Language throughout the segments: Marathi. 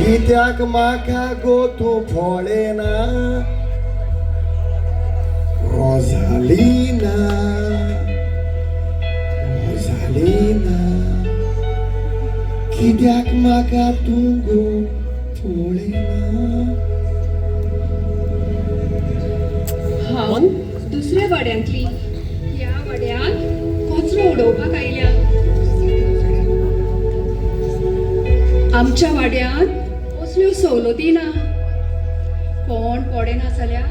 कित्याक म्हाका गोठो फोळेना रोझालिना रोझालिना कित्याक म्हाका तूं गोठ फोळेना. हांव दुसऱ्या वाड्यांतली ह्या वाड्यात कचरो उडोवपाक आयल्या. आमच्या वाड्यांत कसल्यो सवलती ना. कोण पडेना जाल्यार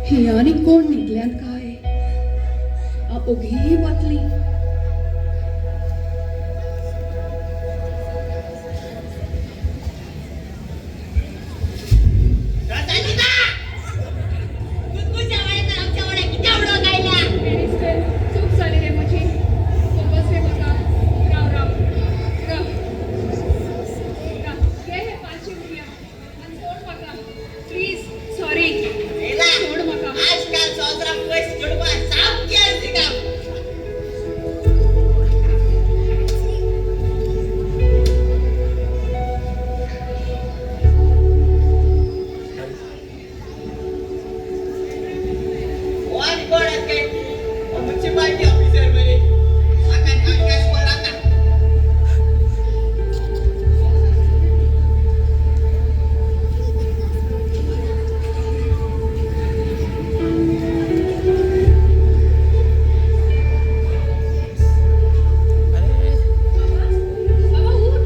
ही आनी कोण न्हिदल्यात काय ओगी वतली. चूक जाली रे म्हजी. बस रे म्हाका. राव राव राव घे हे 500 रुपया आनी सोड म्हाका प्लीज. सॉरी सोड म्हाका. आजकाल सोजरा पयस जोडपा सामकी आसली काम. वन कोण असते म्युनिसिपालिटी ऑफिसर मरे आका कांगास वर आता. बाबा उठ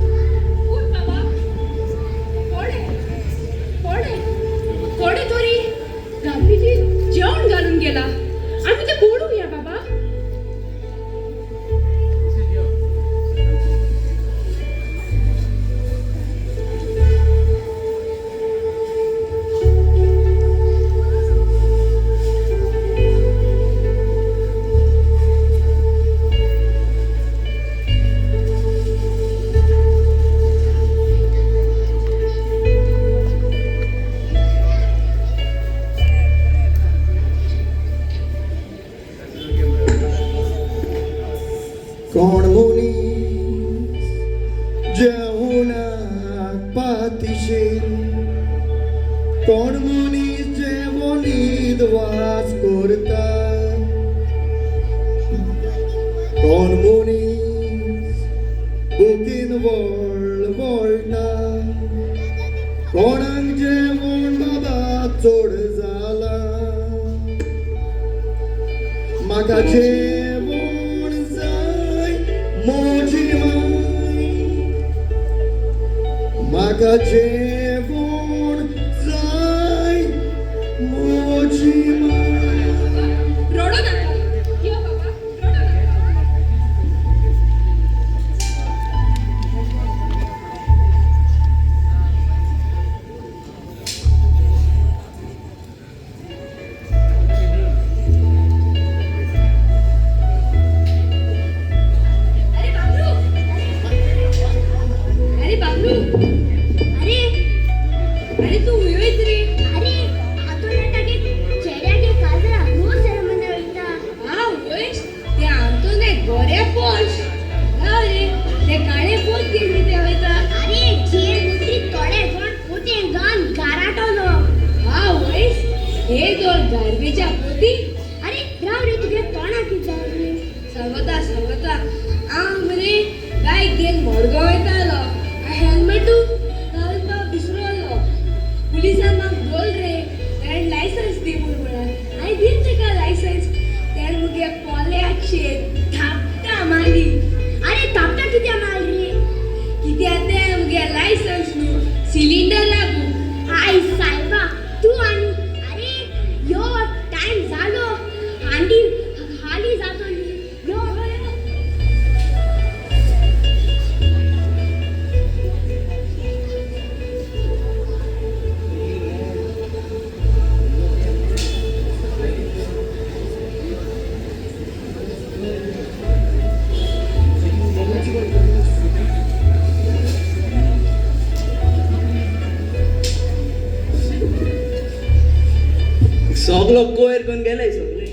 उठ बाबा. कोण आहे तोरी गांधीजी जेवण घालून गेला. आम्ही ते बोलूया बाबा. कोण मुनीस जेवणाक पातिशेर कोण मुनीस जेवणीत वास करता कोण मुनीस बुकीन वळटा कोणाक जेवण बाबा चड जाला. म्हाका जेवण जाय मोजी माय म्हाका जेवण जाय मोजी माय. रडो नका. यो बाबा रडो नका. अरे बाबलू अरे तू हुयोयत रे. अरे आतोनाटाके चेड्यागे काजरा रोज सेरेमनी वयता. हा वयस ते आमतोने गोऱ्या पोश. हा रे ते काळे पोत घेतली ते वयता. अरे जेल मुठी तोडे कोण पोते गान गाराटोलो. हा वयस हे दोन गार्बेजा पोती. अरे राव रे तुगे तोंडा कित जाले. सांगता आम रे बायक घेवन मडगांव वयतालो. हेल्मेटू घालपाक विसरलो. पुलिसान म्हाका बोल रे ताणें लायसन्स दी म्हणून. हांवें दिवन ताका लायसन्स. ताणें मुगे पोल्याचे थापटा मारली. अरे तापटा कित्या माल रे. कित्याक तें मुगे लायसन्स न्हू सिलिंडर लागू. आय सायबा तू आनी अरे यो टाइम जालो हांडी खाली जातोली. यो सगळं कोयर करून गेले सगळे.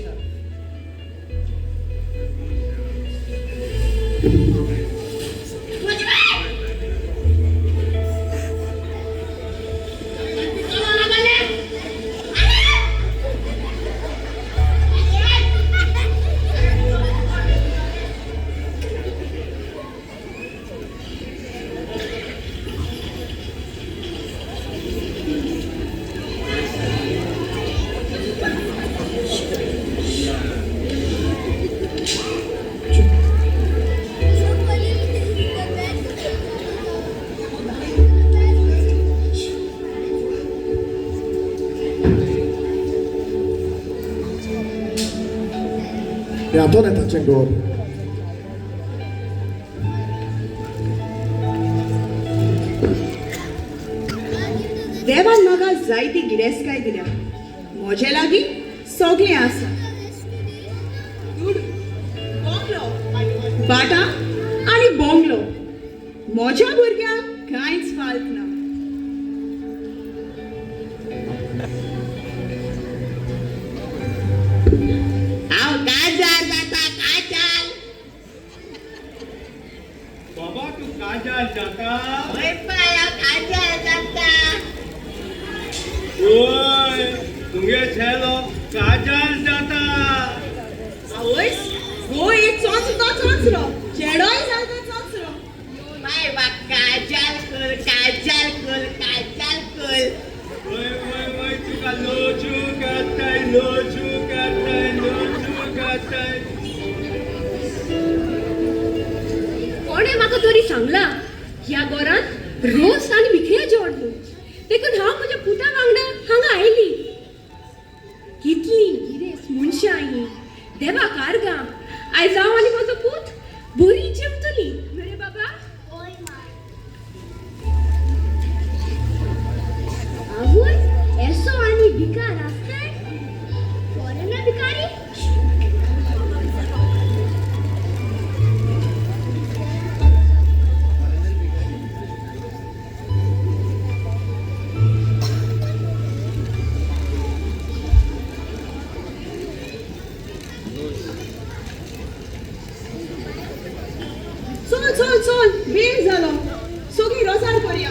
यातून येता चेंगोर देवान म्हाका जायती गिरेस्तकाय दिल्या म्हजे लागीं सगळें आसा दूद बोंगलो बाटा आनी बोंगलो म्हज्या भुरग्यांक कांयच फाल्ट ना हांव काजार जाता काजार बाबा तू काजार जाता वय पाय हांव काजार जाता ओय तुगे छेलो काजार जाता आवयस गो एक चोंचरो चोंचरो चेडोय जाता चोंचरो बाय बा काजार कर काजार कर काजार कर वय वय वय तुका लोचू काडटाय लोचू काडटाय लोचू काडटाय कोणे म्हाका तरी सांगला ह्या घरांत रोस आनी भिकऱ्या जेवण देखून हांव म्हज्या पुता वांगडा हांगा आयली कितली गिरेस मनशां ही देवा कारगा आयज हांव आनी म्हजो पूत बरी जेवतली रे बाबा आवय एसो आनी भिकार आसताय कोण ना भिकारी चल चल चल वेळ जालो सगळीं रोजार करया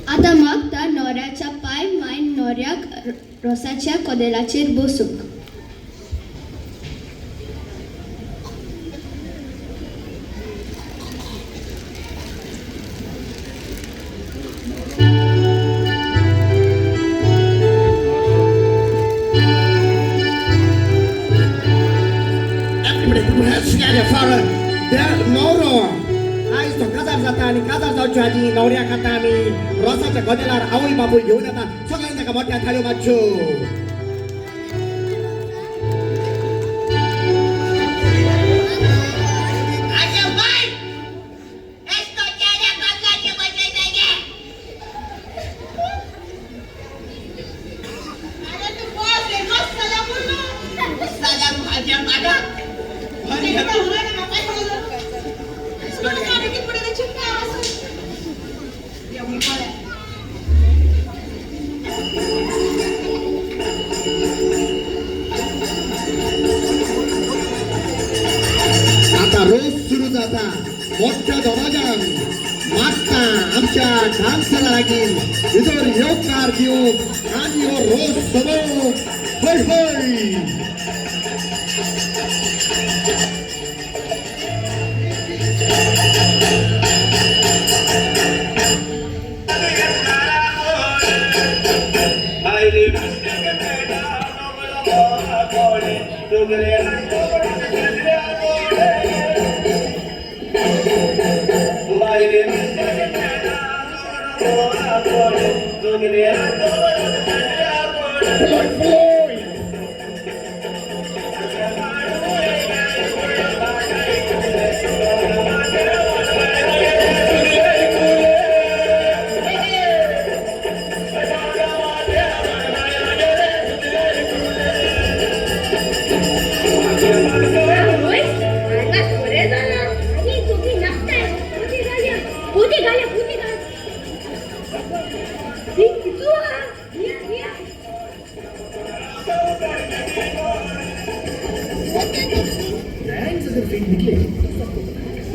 आता मागता नोऱ्याच्या पाय मायन नोऱ्याक रोसाच्या कदेलाचेर बसूंक Everybody put your hands together for their Noro. आयज तो काजार जाता आनी काजार जावच्या आदी नवऱ्याक आतां आमी रोसाच्या कदेलार आवय बापूय घेवन येता सगळ्यांक ताका मोठ्या थाळयो मातच्यो आगे बाय एस्तो चेहरे बदलाचे बचे जागे अरे तू बॉस रे बस चला बोलू साला भाज्या मागा आणि हे होणार ना काय बोलू इसको खाने की पड़ेगा चिंता आसो ये मी बोले आता रोज सुरू जाता मोठ्या दबाजान मागता आमच्या डान्सरा लागीं भितर येवकार दिवंक आनी हो रोज सोडोवंक हय हय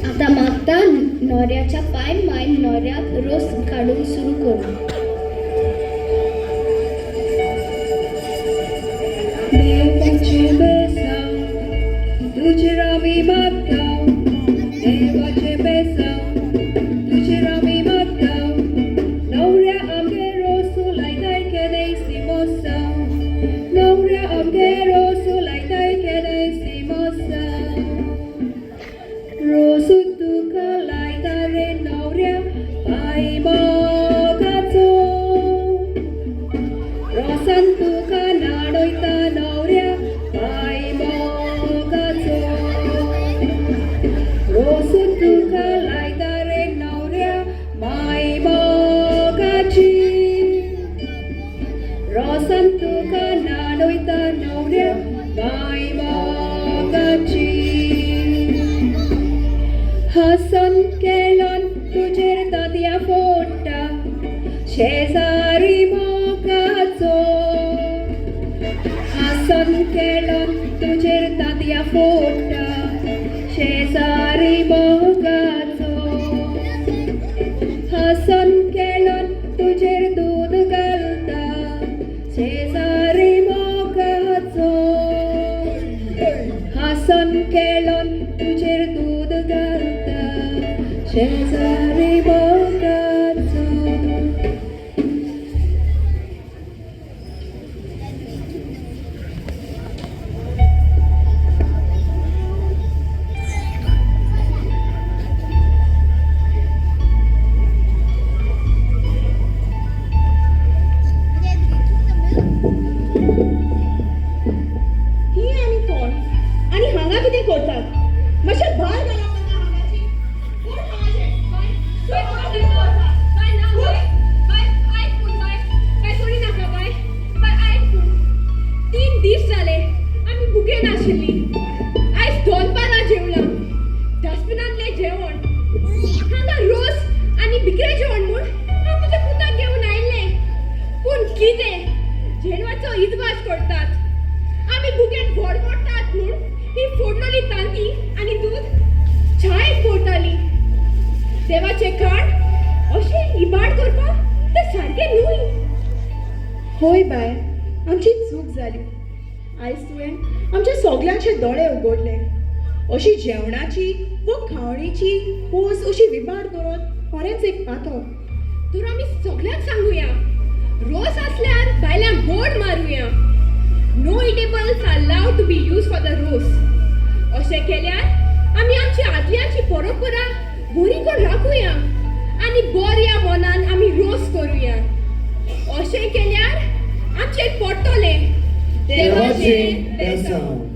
आता मागता नोऱ्याच्या पाय मायन नोऱ्याक रोस काढून सुरू करू देवाचे बेसांव तुझे रामी मागताव देवाचे बेसांव तुझे रामी मागताव नवऱ्या आमगे रोसू शेजारी मोगाचो हासन केळोन तुजेर दादया फोडटा शेजारी मोगाचो हासन केळोन तुजेर दूध घालता शेजारी मोगाचो हासन केळोन तुजेर दूध घालता शेजारी मोगाचो ही आनी कोण आनी हांगा कितें करतात मातशें भायर घालप नाका हांगाची कोण हांगाचे तीन दीस जाले आमी भुके नाशिल्ली आयज दोनपारां जेवलां डस्टबिनांतलें जेवण हांगा रोस आनी बिकरें जेवण म्हूण हांव तुज्या पुताक घेवन आयिल्लें पूण कितें जेवणाचो इजवास करतात आमी भुकेन भडभडटात म्हूण ही फोडलेली तांती आनी दूध चायेक पोरताली देवाचें कार्ड अशें इबाड करपाक तें सारकें न्हय होय बाय आमची चूक जाली आयज तुवें आमच्या सगल्यांचे दोळे उगडले अशी जेवणाची व खावणीची पोस अशी विबाड करून खरेंच एक पाथो तर आमी सगळ्यांक सांगुया रोस आसल्यार भायल्यान बोर्ड मारुया no eatables are allowed to be use for the रोस अशें केल्यार आमी आमची आदल्यांची परंपरा बरी करून राखुया आनी बऱ्या मनान आमी रोस करुया अशें केल्यार आमचेर पडटलें देवाचें बेसांव.